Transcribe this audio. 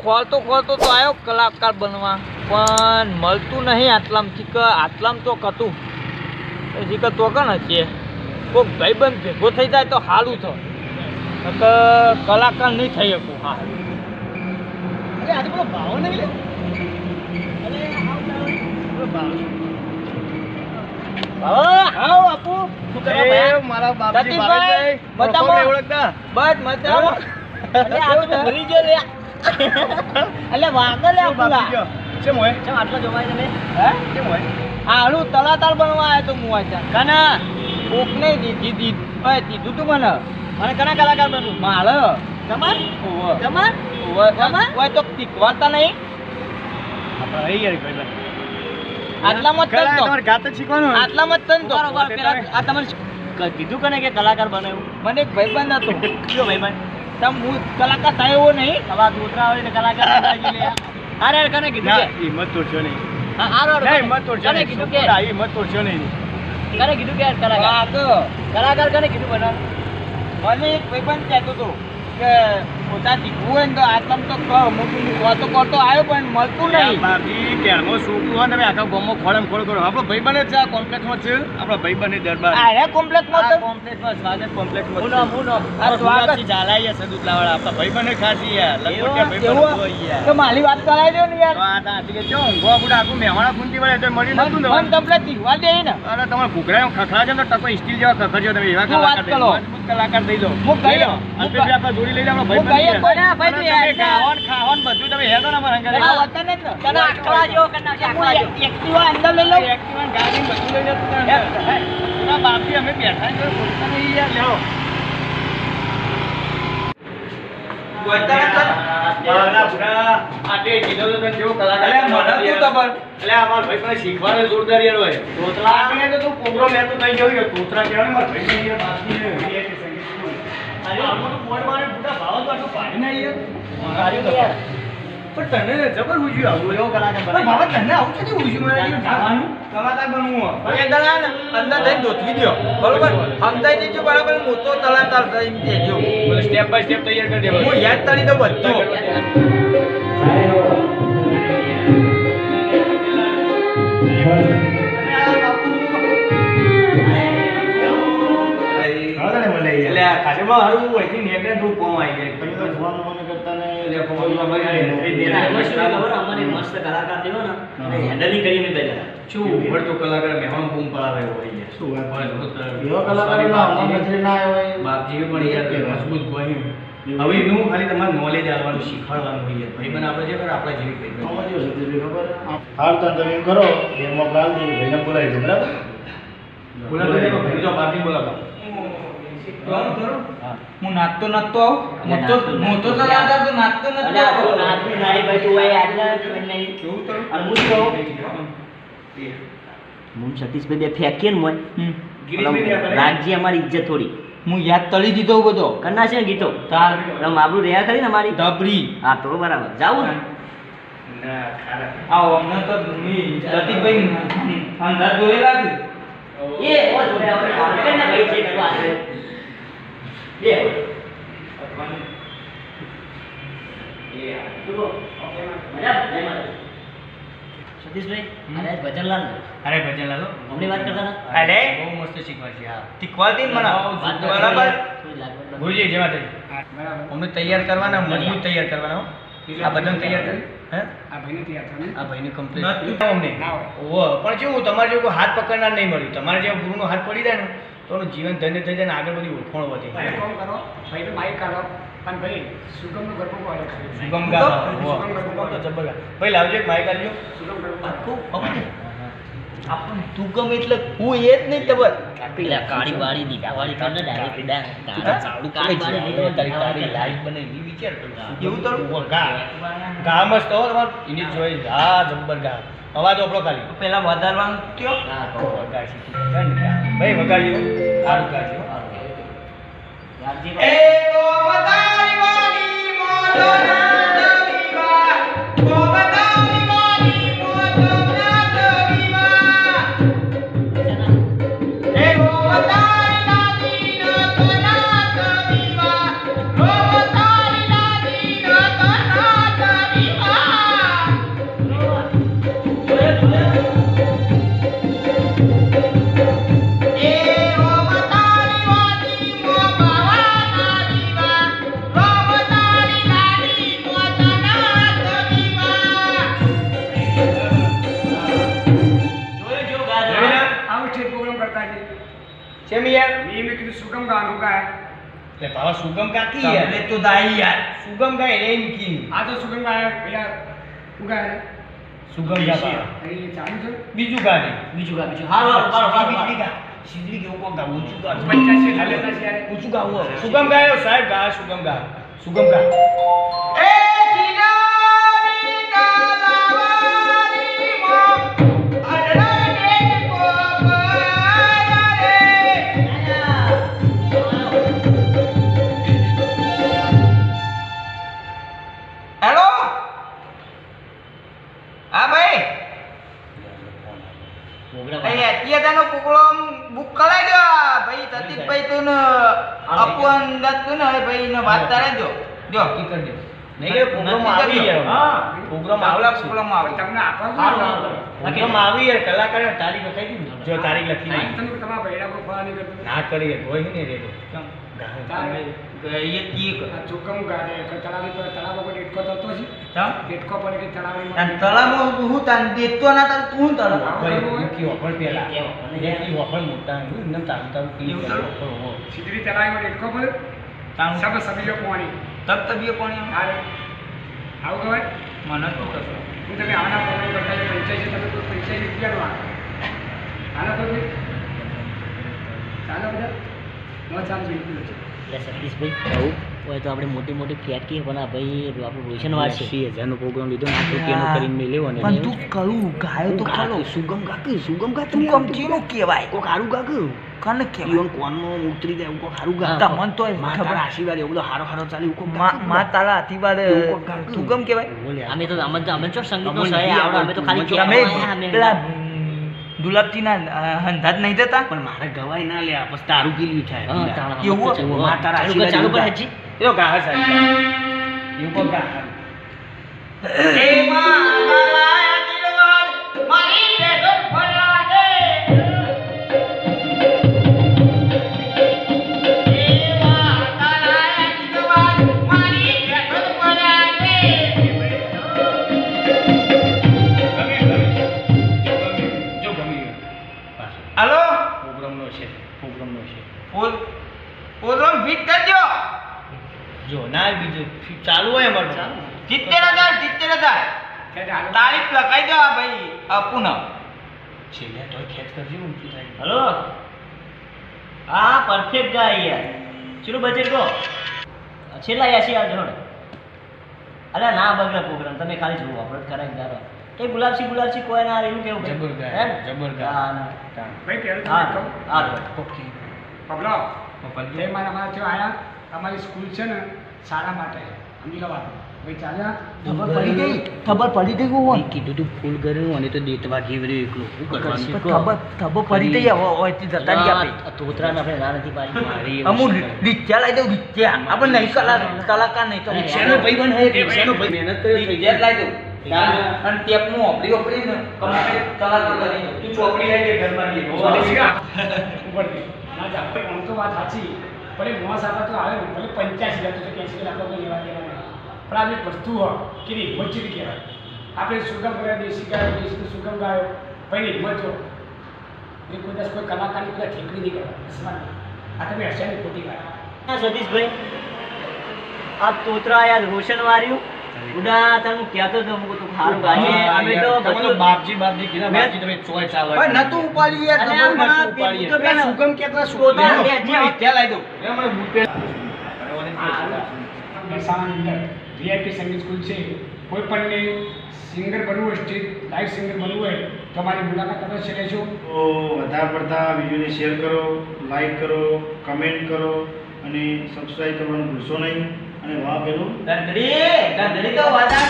ખોલતો તો આવ્યો કલાકાર બનવા, પણ મળતું નહીં આટલામાંથી કે આટલામાં તો કતું હજી કે તો કણ હશે કોઈ ભાઈબંધ ભેગો થઈ જાય તો સારું થાય કે કલાકાર નહીં થઈ શકું. હા આજે પેલો ભાવ નહીં લે મારા બાપજી ઓળખતા બસ મજા ભૂલી ગયો લે એટલે વાગો લે કેમ હોય કેમ આટલો જમાય તમે હે કેમ હોય હાલું તલાતાર બનવા આવ્યો તો હું વાંચા કના કોક નહીં દીધું તું મને કના કલાકાર બનવું મારે તમાર તમાર ઓય તો શીખવાડતા નહીં આપણે રહી ગયા ભાઈ આટલામાં જ તન તો તમારે ગાત જ શીખવાનું આટલામાં જ તન તો પેલા આ તમારે કીધું કને કે કલાકાર બનાવ્યું મને એક ભાઈબંધ હતો કયો ભાઈબંધ તમ હું કલાકાર થાય એવો નહીં હવે કૂતરા હોય ને કલાકાર લે અરે કને કીધું કે હિંમત તોડશો નહીં હા આરો હિંમત તોડશો નહીં કીધું કે હિંમત તોડશો નહીં કને કીધું કે કલાકાર કને કીધું બનાવ મને એક ભાઈબંધ કહેતો હતો કે પોતા શીખવું હોય ને તો આટલામાં તો કહો મોટું વાતો કરતો આવ્યો પણ મળતું નહીં બાપી કેળમાં છોકરું હોય ને તમે આખા ગામમાં ખોળમ ખોળ કરો આપણો ભાઈબંધ જ છે આ કોમ્પ્લેક્સમાં છે આપણા ભાઈબંધ દરબાર અરે કોમ્પ્લેક્સમાં તો કોમ્પ્લેક્સમાં સ્વાગત કોમ્પ્લેક્સમાં મુનો આ સ્વાગત ઝાલાઈ છે દૂધલાવાળા આપણા ભાઈબંધ ખાસી યાર લખોટિયા ભાઈબંધ હોય યાર તો મારી વાત કરાવી દો ને યાર તો આ તા કે જો ઊંઘવા બુડા આખું મહેમાણા ફૂંટી વળે તો મળી નતું ને મન તમને શીખવા દે ને અરે તમારે ઘૂઘરા ખખડા છે ને ટકો સ્ટીલ જેવા ખખડજો તમે એવા કલાકાર દઈ દો મજબૂત કલાકાર દઈ દો હું ગઈ અલ્પેશ આપણે જોડી લઈ જાવ ભાઈબંધ ખાવાનું બધું તમે હેડો ને અમારા ઘરે તને આકડા જેવો કરી નાખે એક્ટિવા અંદર લઈ લો એક્ટિવા ગાડી બધું લઈ જતું ના બાપી અમે બેઠા છે બોલતા નહીં યાર લેવો શીખવાનું જોરદાર યાર હોય તું પ્રોગ્રામ લેતો થઈ ગયો તોતરા કહેવાય મારા ભાઈ પણ તને જબર ઉજ્યું આવું એવો કલાકાર તને આવું છે ઉજ્યું મને કલાકાર બનવું અંદર જઈને ધોતવી દો બરોબર સમજાઈ દીધું બરાબર મોટો તલાતાર થઈને દેજો સ્ટેપ બાય સ્ટેપ તૈયાર કરી દેવાનું હું યાદ તળી દઉં બધું હવે નું ખાલી તમારે નોલેજ આવવાનું શીખવાડવાનું હોય ભાઈ બને આપણે જે કરે આપણા જેવી ખબર હાલ તો તમે એમ કરો એમાં પ્લાન દે ભાઈને બોલાવી દો બરાબર બોલાવી દો પાર્ટી બોલાવો હું નાચતો નાચતો આવું મોટો તલાતાર તો નાચતો નથી હું સતીશભાઈ બે ફેંકીએ ને રાજ્ય અમારી ઇજ્જત થોડી હું યાદ તળી દીધો બધો કરના છે ને ગીતો તાર આપણું રહ્યા ખરી ને અમારી ધબરી હા તો બરાબર જાવું ને આવો અમને તો સતીશભાઈ અંધાર જોયેલા છે એ ઓ જોડે આપણે કોન્ટેક્ટ ના ભાઈ છે કરવા આવે બે સતીશભાઈ અરે ભજનલાલ અરે ભજનલાલ હમણી વાત કરતા હતા અરે બહુ મસ્ત શીખવાડશે હા શીખવાડતી મને બરાબર ભૂલજી જેવા થઈ અમને તૈયાર કરવાના મજબૂત તૈયાર કરવાના આ બધાને તૈયાર કરી હે આ ભાઈને તૈયાર થાય આ ભાઈને કમ્પ્લીટ અમને ઓહો પણ કેવું તમારે જેવું હાથ પકડનાર નહીં મળ્યું તમારે જેવો ગુરુનો હાથ પડી જાય ને તો એનું જીવન ધન્ય થઈ જાય ને આગળ બધી ઓળખાણ વધી જાય કરો ભાઈ તો બાઈક કાઢો પણ ભાઈ સુગમનો ગરબો કોડે સુગમ ગાવા તો જબર ભાઈ લાવજો એક માઈક આલજો સુગમ ગરબો આખું આપણને તું ગમે એટલે હું એ જ નહીં ખબર પેલા કાળી વાળી દીધા વાળી કરીને ડાયરેક્ટ ચાલુ કાળી વાળી તારી લાઈફ બને એ વિચાર એવું તો ગા મસ્ત હો તમારે એની જોઈ હા જબ્બર ગા અવાજ આપણો ખાલી પેલા વધારવાનું કયો હા તો ભાઈ વગાડ્યું સારું ગાજો એ તો વધારી વાળી મોદના દવીવા ઓ વધારી વાળી મોદના દવીવા એ ઓ વધારી લાદી ના દવીવા ઓ વધારી લાદી ના દવીવા કેમ યાર મેં કીધું સુગમ ગાવાનું ગાય એટલે ભાવા સુગમ કાકી યાર એટલે તો દાઈ યાર સુગમ ગાય એમ કી આ તો સુગમ ગાય ભૈયા શું ગાય સુગમ ગા ભાવા એ ચાલુ છે બીજું ગાને બીજું ગા બીજું હારું બીજું ગા સીધી કેવું કોક ગાવું ઊંચું ગા 85 લેતા છે યાર ઊંચું ગાવું સુગમ ગાયો સાહેબ ગા સુગમ ગા એ સીનાની તાલાવારી મો અડરાને કોપરા રે હેલો હા ભાઈ અત્યારનો પ્રોગ્રામ બુક કરાવી દો ભાઈ સતીશભાઈ તું ને અપવન દત્ત તું ને ભાઈ ને વાત તારે દો જો કરી દો નહીં કે પ્રોગ્રામ આવી ગયો હા પ્રોગ્રામ આવલા પ્રોગ્રામ આવે તમને આપવા પ્રોગ્રામ આવી યાર કલાકાર તારીખ લખી દીધી જો તારીખ લખી નહીં દીધી તમે તમારા ભૈયા કો ફોન નહીં કરતો ના કરીએ કોઈ નહીં રે તો તારે એ તીક ચોકમ ગાડે કે તળાવી પર તળાવ પર ડેટકો થતો છે ચમ ડેટકો પર કે તળાવી તન તળામાં હું તન દેતો ના તન તું તળાવ ભાઈ મૂકી ઓફર પેલા એ ઓફર મોટા એકદમ તારું તારું પી સીધી તળાવી માં ડેટકો પર તારું સબ સબીજો પાણી તબ તબીએ પાણી આરે આવું કહેવાય મને તો કશો હું તમે આના પ્રોગ્રામ કરતા છે 85 તમે કોઈ 85 રૂપિયાનો આના પર ચાલો બધા નો ચાલ છે એટલે સતીશભાઈ આવું હોય તો આપણે મોટી મોટી ફેંકીએ પણ આ ભાઈ આપણું રોશન વાર છે 80,000 નો પ્રોગ્રામ લીધો ને 8 રૂપિયાનો કરીને મેં લેવો ને પણ તું કરું ગાયો તો ખરો સુગમ કાકી તું કમ ચીનું કહેવાય કોક હારું કાકુ કને કહેવાય ઈવન કોનમાં ઉતરી જાય કોક હારું ગા તમન તો ખબર આશીર્વાદ એવું બધો હારો હારો ચાલે કોક માં તારા આશીર્વાદ તું કમ કહેવાય અમે તો અમે તો સંગીતનો સહાય આવડે અમે તો ખાલી તમે અમે પેલા દુલાપજી ના હંધાત નહીં દેતા પણ મારે ગવાય ના લે પછી તારું પીલું થાય કેવું? માં તારા ચાલુ કર હજી એનો ગા સાહેબ એવું કોક ગા એ માં તારા આશીર્વાદ મારી બેસો ફળા દે એ માં તારા આશીર્વાદ મારી બેસો ફળા દે જો ગમી હાલો પ્રોગ્રામનો છે પ્રોગ્રામ ફિટ કરજો જો ના બીજું ચાલુ હોય અમારું 70,000 તારીખ લખાઈ દો આ ભાઈ અપુન છેલ્લે તો ખેંચ કરજો ઊંચું થાય હલો હા પરફેક્ટ ગાય યાર ચલો બજેટ કહો છેલ્લા 80 આવજો ને અરે ના બગડે પ્રોગ્રામ તમે ખાલી જુઓ આપણે કરાવી દારો એ ગુલાબસી કોઈ ના એનું કેવું જબર ગાય, હે? જબર ગાય. હા ના ભાઈ પહેલું હા તમે કહો હા ઓકે પબલો જય મારા મારા થયો આયા અમારી સ્કૂલ છે ને શાળા માટે સમજી લો વાત ભાઈ ચાલ્યા ખબર પડી ગઈ હું કીધું તું ફૂલ કર્યું અને તો દેતવા ઘેવર્યું એકલું શું કરવાનું ખબર પડી ગઈ હોય જતા રહી આપે તોતરાને આપણે ના નથી પાડી મારી અમુક રીત્યા લાવી દઉં રીત્યા આપણે નહીં કલાકાર નહીં તો રિક્ષાનો ભાઈબંધ હે રિક્ષાનો ભાઈ મહેનત કરે રીત્યા લાવી દઉં અને ટેપનું ઓપરી ને કમ્પ્લીટ કલાકાર કરી દઉં તું ચોપડી લઈ લે ઘરમાં લઈ ઉપરથી ના જા આમ તો વાત સાચી ભલે મોસ આપા તો આવે ને ભલે 85 લાખ તો 80 લાખ કોઈ લેવા દેવા નહીં પણ આ એક વસ્તુ હોય કે હિંમત ચીરી કહેવાય આપણે સુગમ ગાયો દેશી સુગમ ગાયો ભાઈ હિંમત જો એ કોઈ દસ કોઈ કલાકારની બધા ઠેકડી નહીં કહેવાય આ તમે હસ્યાની ખોટી વાત હા સતીશભાઈ આ તોતરા યાર રોશન વાર્યું ઉડા તને કહેતો તો મુકો તું ખારું ગાજે અમે તો બધું બાપજી કીધા બાપજી તમે ચોય ચાલો ભાઈ નતું ઉપાડી યાર અરે ખબર આ નતું ઉપાડી તો બેન સુગમ કેતા તોતરા લે જે રીત્યા લાવી દઉં એ મને બુટે મહેસાણાની અંદર વીઆઈપી સંગીત સ્કૂલ છે કોઈ પણને સિંગર બનવું હોય સ્ટેજ લાઈવ સિંગર બનવું હોય તો અમારી મુલાકાત અવશ્ય લેજો તો વધારે પડતા વિડીયોને શેર કરો, લાઈક કરો, કમેન્ટ કરો અને સબસ્ક્રાઈબ કરવાનું ભૂલશો નહીં અને વાહ પેલું ગંધડી તો વાદા